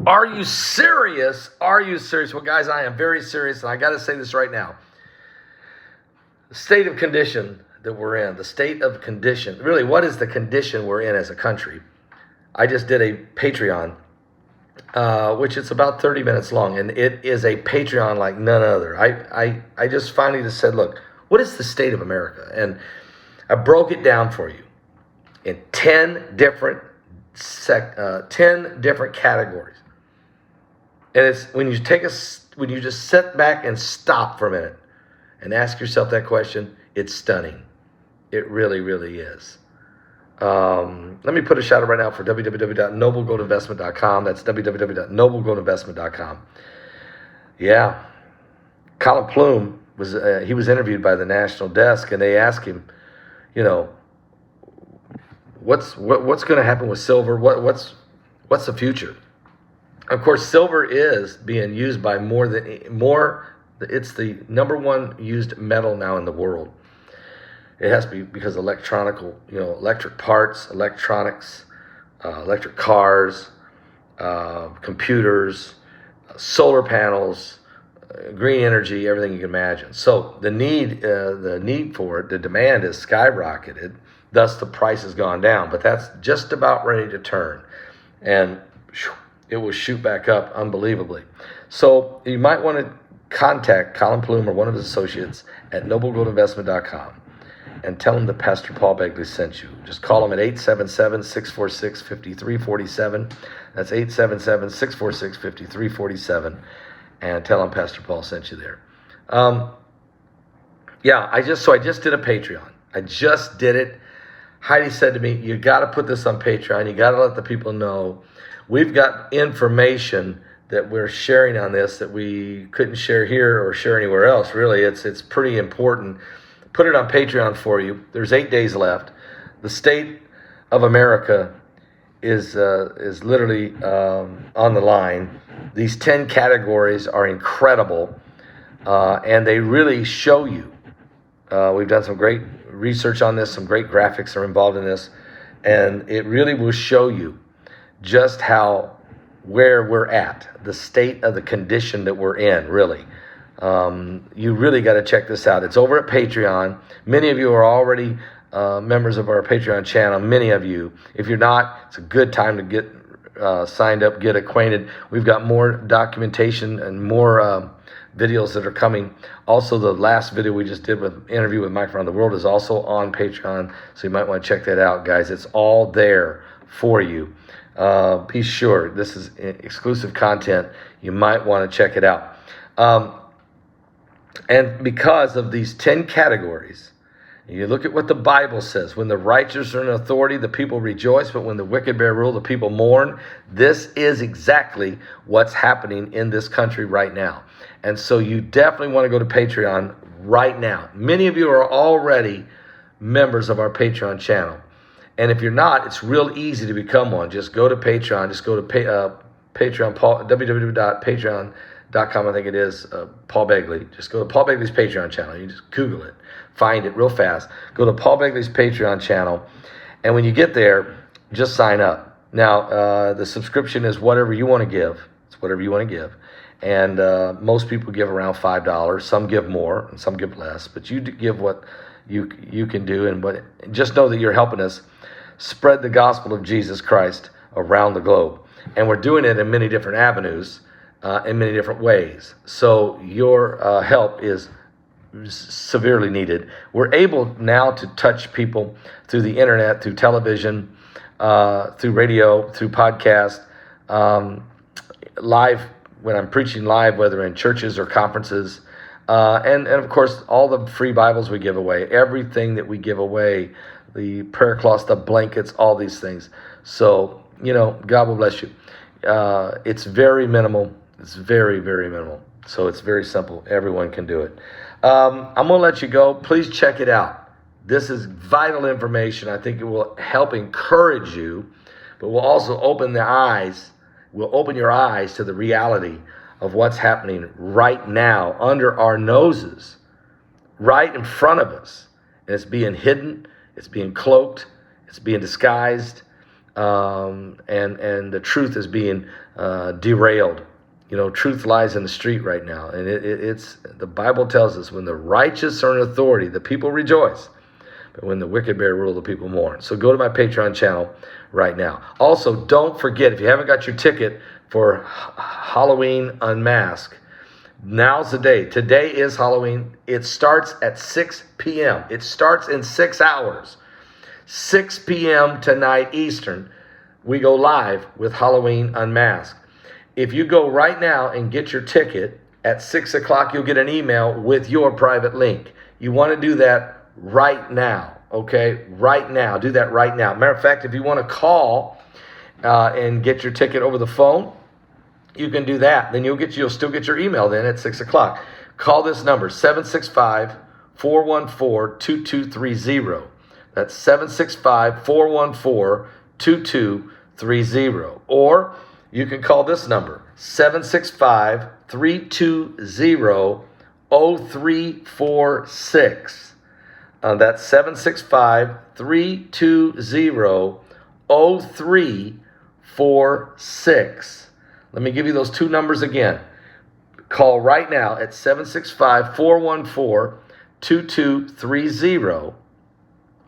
Are you serious? Are you serious? Well, guys, I am very serious, and I got to say this right now. The state of condition that we're in, the state of condition, really, what is the condition we're in as a country? I just did a Patreon, which is about 30 minutes long, and it is a Patreon like none other. I just finally just said, look, what is the state of America? And I broke it down for you in 10 different categories. And it's when you just sit back and stop for a minute and ask yourself that question, it's stunning. It really, really is. Let me put a shout out right now for www.noblegoldinvestment.com. That's www.noblegoldinvestment.com. Yeah. Colin Plume he was interviewed by the National Desk, and they asked him, what's going to happen with silver? What's the future? Of course, silver is being used by it's the number one used metal now in the world. It has to be because electric parts, electronics, electric cars, computers, solar panels, green energy, everything you can imagine. So the need for it, the demand is skyrocketed. Thus, the price has gone down. But that's just about ready to turn, and it will shoot back up unbelievably. So you might want to contact Colin Plume or one of his associates at noblegoldinvestment.com and tell him that Pastor Paul Begley sent you. Just call him at 877-646-5347. That's 877-646-5347, and tell him Pastor Paul sent you there. I just did a Patreon. I just did it. Heidi said to me, you got to put this on Patreon. You got to let the people know. We've got information that we're sharing on this that we couldn't share here or share anywhere else. Really, it's pretty important. Put it on Patreon for you. There's 8 days left. The state of America is literally on the line. These 10 categories are incredible, and they really show you. We've done some great research on this. Some great graphics are involved in this, and it really will show you just where we're at, the state of the condition that we're in, really. You really got to check this out. It's over at Patreon. Many of you are already members of our Patreon channel. Many of you. If you're not, it's a good time to get signed up, get acquainted. We've got more documentation and more videos that are coming. Also, the last video we just did with interview with Mike around the world is also on Patreon, so you might want to check that out, guys. It's all there for you. Be sure this is exclusive content. You might want to check it out. And because of these 10 categories, you look at what the Bible says. When the righteous are in authority, the people rejoice. But when the wicked bear rule, the people mourn. This is exactly what's happening in this country right now. And so you definitely want to go to Patreon right now. Many of you are already members of our Patreon channel. And if you're not, it's real easy to become one. Just go to Patreon. Just go to Patreon, www.patreon.com, I think it is, Paul Begley. Just go to Paul Begley's Patreon channel. You just Google it. Find it real fast. Go to Paul Begley's Patreon channel. And when you get there, just sign up. Now, the subscription is whatever you want to give. It's whatever you want to give. And most people give around $5. Some give more and some give less. But you give what you can do. And just know that you're helping us spread the gospel of Jesus Christ around the globe. And we're doing it in many different avenues, in many different ways. So your help is severely needed. We're able now to touch people through the internet, through television, through radio, through podcast, live, when I'm preaching live, whether in churches or conferences, and of course, all the free Bibles we give away, everything that we give away, the prayer cloths, the blankets, all these things. So, God will bless you. It's very minimal. It's very, very minimal. So it's very simple. Everyone can do it. I'm going to let you go. Please check it out. This is vital information. I think it will help encourage you, but will also open your eyes to the reality of what's happening right now under our noses, right in front of us. And it's being hidden. It's being cloaked. It's being disguised. and the truth is being derailed. Truth lies in the street right now, and it's the Bible tells us when the righteous are in authority, the people rejoice. But when the wicked bear rule, the people mourn. So go to my Patreon channel right now. Also, don't forget, if you haven't got your ticket for Halloween Unmasked, now's the day. Today is Halloween. It starts at 6 p.m. It starts in 6 hours. 6 p.m. tonight Eastern, we go live with Halloween Unmasked. If you go right now and get your ticket, at 6 o'clock, you'll get an email with your private link. You want to do that right now, okay? Right now. Do that right now. Matter of fact, if you want to call and get your ticket over the phone, you can do that. Then you'll still get your email then at 6 o'clock. Call this number, 765-414-2230. That's 765-414-2230. Or you can call this number, 765-320-0346. That's 765-320-0346. Let me give you those two numbers again. Call right now at 765-414-2230,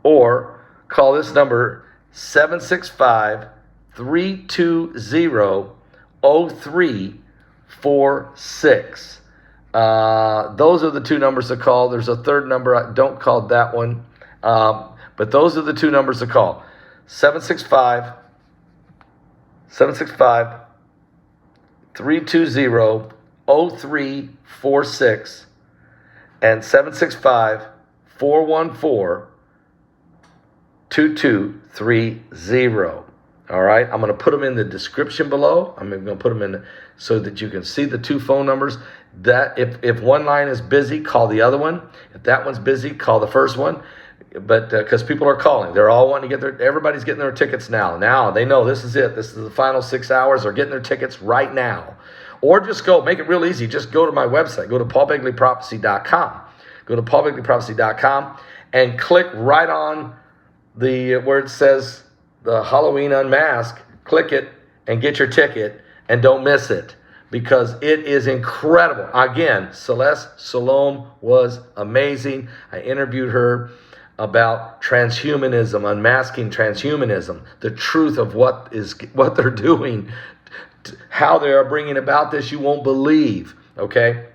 or call this number, 765-320-0346. Those are the two numbers to call. There's a third number. Don't call that one. But those are the two numbers to call. 765-320-0346 and 765-414-2230. All right, I'm going to put them in the description below. I'm going to put them in so that you can see the two phone numbers. That if one line is busy, call the other one. If that one's busy, call the first one. But because people are calling, they're all wanting to get everybody's getting their tickets now. Now they know this is it. This is the final 6 hours. They're getting their tickets right now. Or just make it real easy. Just go to my website. Go to paulbegleyprophecy.com. Go to paulbegleyprophecy.com and click right on where it says the Halloween Unmasked. Click it and get your ticket, and don't miss it, because it is incredible. Again, Celeste Salome was amazing. I interviewed her about transhumanism, unmasking transhumanism, the truth of what they're doing, how they are bringing about this. You won't believe. Okay,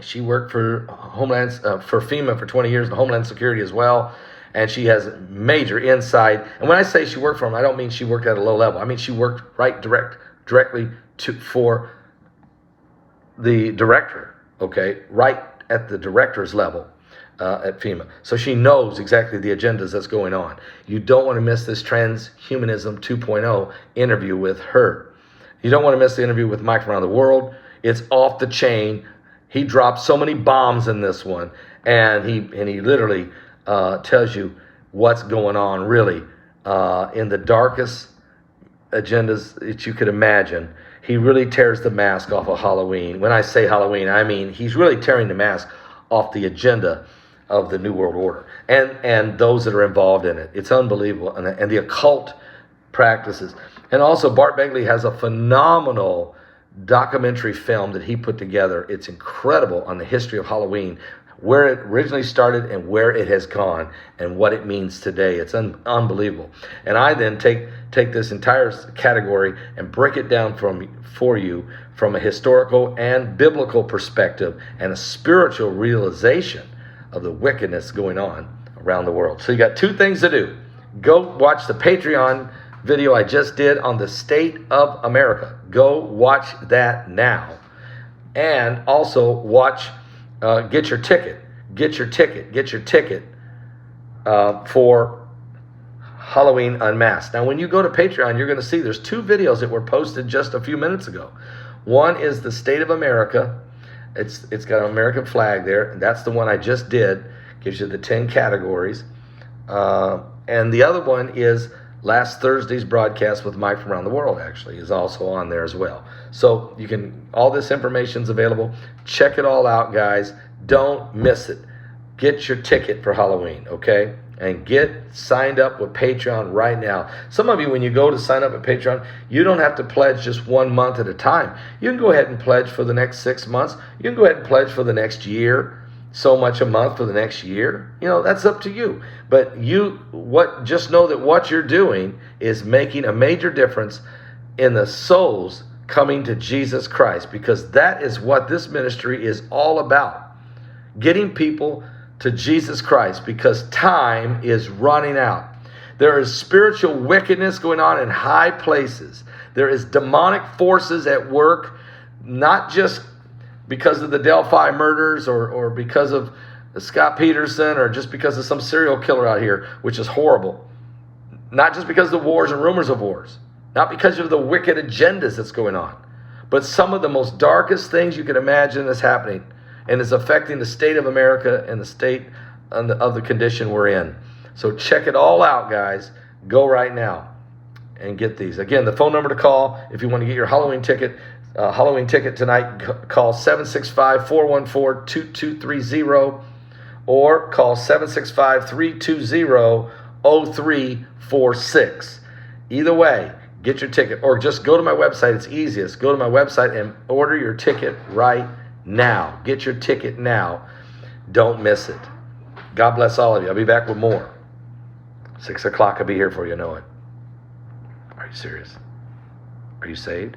she worked for for FEMA for 20 years in Homeland Security as well. And she has major insight. And when I say she worked for him, I don't mean she worked at a low level. I mean she worked directly for the director, okay, right at the director's level at FEMA. So she knows exactly the agendas that's going on. You don't want to miss this Transhumanism 2.0 interview with her. You don't want to miss the interview with Mike from around the world. It's off the chain. He dropped so many bombs in this one, and he literally tells you what's going on really in the darkest agendas that you could imagine. He really tears the mask off of Halloween. When I say Halloween, I mean he's really tearing the mask off the agenda of the New World Order and those that are involved in it. It's unbelievable. And the occult practices. And also Bart Begley has a phenomenal documentary film that he put together. It's incredible on the history of Halloween, where it originally started and where it has gone and what it means today. It's unbelievable. And I then take this entire category and break it down for you from a historical and biblical perspective and a spiritual realization of the wickedness going on around the world. So you got two things to do. Go watch the Patreon video I just did on the state of America. Go watch that now. And also watch get your ticket for Halloween Unmasked. Now, when you go to Patreon, you're going to see there's two videos that were posted just a few minutes ago. One is the State of America. It's got an American flag there, and that's the one I just did. Gives you the 10 categories. And the other one is last Thursday's broadcast with Mike from around the world, actually, is also on there as well. So all this information's available. Check it all out, guys. Don't miss it. Get your ticket for Halloween, okay? and get signed up with Patreon right now. Some of you, when you go to sign up at Patreon, you don't have to pledge just 1 month at a time. You can go ahead and pledge for the next 6 months. You can go ahead and pledge for the next year, so much a month for the next year. You know, that's up to you. But just know that what you're doing is making a major difference in the souls coming to Jesus Christ, because that is what this ministry is all about. Getting people to Jesus Christ, because time is running out. There is spiritual wickedness going on in high places. There is demonic forces at work, not just because of the Delphi murders or because of Scott Peterson or just because of some serial killer out here, which is horrible. Not just because of the wars and rumors of wars. Not because of the wicked agendas that's going on. But some of the most darkest things you can imagine is happening and is affecting the state of America and the state of the condition we're in. So check it all out, guys. Go right now and get these. Again, the phone number to call if you want to get your Halloween ticket tonight, call 765-414-2230 or call 765-320-0346. Either way, get your ticket, or just go to my website. It's easiest. Go to my website and order your ticket right now. Get your ticket now. Don't miss it. God bless all of you. I'll be back with more. 6 o'clock, I'll be here for you. Know it. Are you serious? Are you saved?